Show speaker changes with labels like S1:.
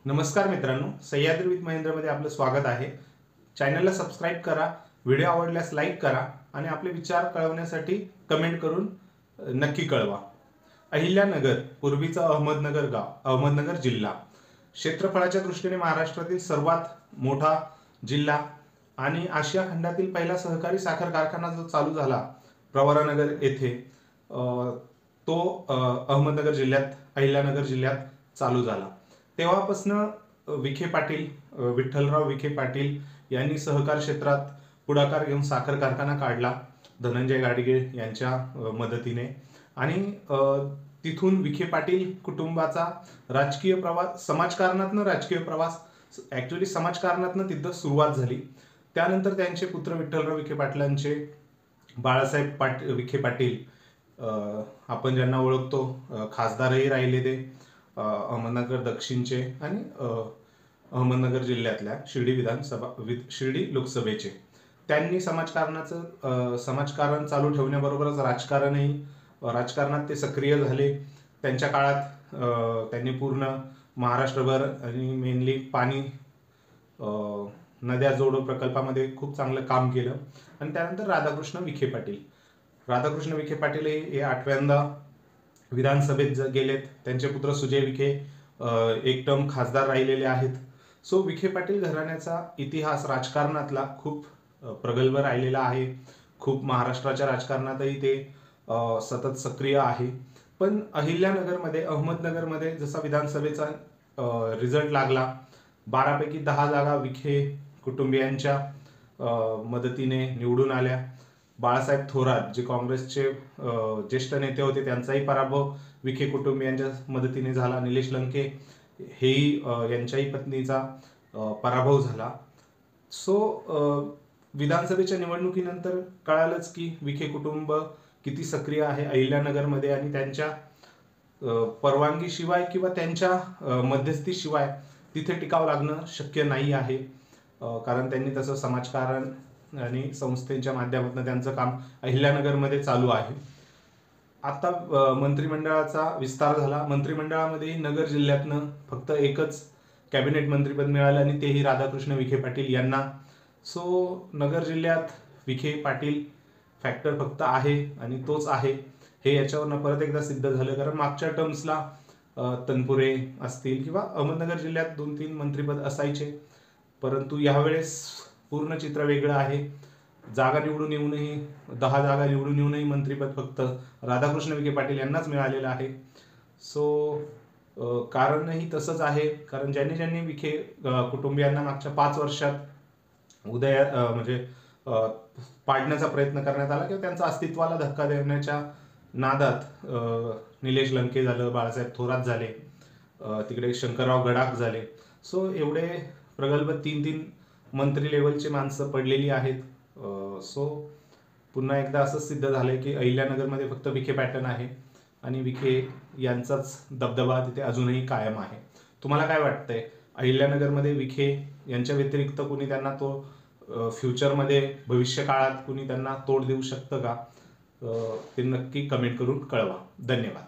S1: नमस्कार मित्रांनो, सह्याद्री विथ महेंद्रमध्ये आपलं स्वागत आहे। चॅनलला सबस्क्राईब करा, व्हिडिओ आवडल्यास लाईक करा आणि आपले विचार कळवण्यासाठी कमेंट करून नक्की कळवा। अहिल्यानगर पूर्वीचा अहमदनगर गाव, अहमदनगर जिल्हा, क्षेत्रफळाच्या दृष्टीने महाराष्ट्रातील सर्वात मोठा जिल्हा आणि आशिया खंडातील पहिला सहकारी साखर कारखाना जो चालू झाला प्रवरानगर येथे, तो अहमदनगर जिल्ह्यात, अहिल्यानगर जिल्ह्यात चालू झाला। तेव्हापासून विखे पाटील, विठ्ठलराव विखे पाटील यांनी सहकार क्षेत्रात पुढाकार घेऊन साखर कारखाना काढला धनंजय गाडगीळ यांच्या मदतीने। आणि तिथून विखे पाटील कुटुंबाचा राजकीय प्रवास, समाजकारणातनं राजकीय प्रवास, ऍक्च्युअली समाजकारणातनं तिथं सुरुवात झाली। त्यानंतर त्यांचे पुत्र विठ्ठलराव विखे पाटलांचे बाळासाहेब विखे पाटील, आपण ज्यांना ओळखतो, खासदारही राहिले ते अहमदनगर दक्षिणचे आणि अहमदनगर जिल्ह्यातल्या शिर्डी लोकसभेचे। त्यांनी समाजकारण चालू ठेवण्याबरोबरच राजकारणात ते सक्रिय झाले। त्यांच्या काळात त्यांनी पूर्ण महाराष्ट्रभर आणि मेनली पाणी, नद्या जोडो प्रकल्पामध्ये खूप चांगलं काम केलं। आणि त्यानंतर राधाकृष्ण विखे पाटील हे 8व्यांदा विधानसभेत गेलेत। त्यांचे पुत्र सुजय विखे एक टर्म खासदार राहिलेले आहेत। सो विखे पाटील घराण्याचा इतिहास राजकारणातला खूप प्रगल्भ राहिलेला आहे। खूप महाराष्ट्राच्या राजकारणातही ते सतत सक्रिय आहे। पण अहिल्यानगरमध्ये, अहमदनगरमध्ये जसा विधानसभेचा रिझल्ट लागला, 12 पैकी 10 जागा विखे कुटुंबियांच्या मदतीने निवडून आल्या। बाळासाहेब थोरात, जे काँग्रेसचे ज्येष्ठ नेते होते, त्यांचाही पराभव विखे कुटुंबियांच्या मदतीने झाला। निलेश लंके हेही, यांच्याही पत्नीचा पराभव झाला। सो विधानसभेच्या निवडणुकीनंतर कळालंच की विखे कुटुंब किती सक्रिय आहे अहिल्यानगरमध्ये आणि त्यांच्या परवानगीशिवाय किंवा त्यांच्या मध्यस्थीशिवाय तिथे टिकाव लागणं शक्य नाही आहे। कारण त्यांनी तसं समाजकारण आणि संस्थेच्या माध्यमातून त्यांचं काम अहिल्यानगरमध्ये चालू आहे। आता मंत्रिमंडळाचा विस्तार झाला। मंत्रिमंडळामध्ये नगर जिल्ह्यातनं फक्त एकच कॅबिनेट मंत्रीपद मिळालं आणि तेही राधाकृष्ण विखे पाटील यांना। सो नगर जिल्ह्यात विखे पाटील फॅक्टर फक्त आहे आणि तोच आहे, हे याच्यावरनं परत एकदा सिद्ध झालं। कारण मागच्या टर्म्सला तनपुरे असतील किंवा अहमदनगर जिल्ह्यात 2-3 मंत्रीपद असायचे, परंतु यावेळेस पूर्ण चित्र वेगळं आहे। जागा निवडून येऊनही, 10 जागा निवडून येऊनही मंत्रीपद फक्त राधाकृष्ण विखे पाटील यांनाच मिळालेलं आहे। सो कारणही तसंच आहे, कारण ज्यांनी विखे कुटुंबियांना मागच्या 5 वर्षात म्हणजे पाडण्याचा प्रयत्न करण्यात आला किंवा त्यांच्या अस्तित्वाला धक्का देण्याच्या नादात निलेश लंके झालं, बाळासाहेब थोरात झाले, तिकडे शंकरराव गडाख झाले। सो एवढे प्रगल्भ 3-3 मंत्री लेवलची माणसं पडलेली आहेत। सो पुन्हा एकदा असं सिद्ध झालंय की अहिल्यानगरमध्ये फक्त विखे पॅटर्न आहे आणि विखे यांचाच दबदबा तिथे अजूनही कायम आहे। तुम्हाला काय वाटतंय, अहिल्यानगरमध्ये विखे यांच्या व्यतिरिक्त कुणी त्यांना तो फ्युचरमध्ये, भविष्य काळात कुणी त्यांना तोड देऊ शकतं का? ते नक्की कमेंट करून कळवा। धन्यवाद।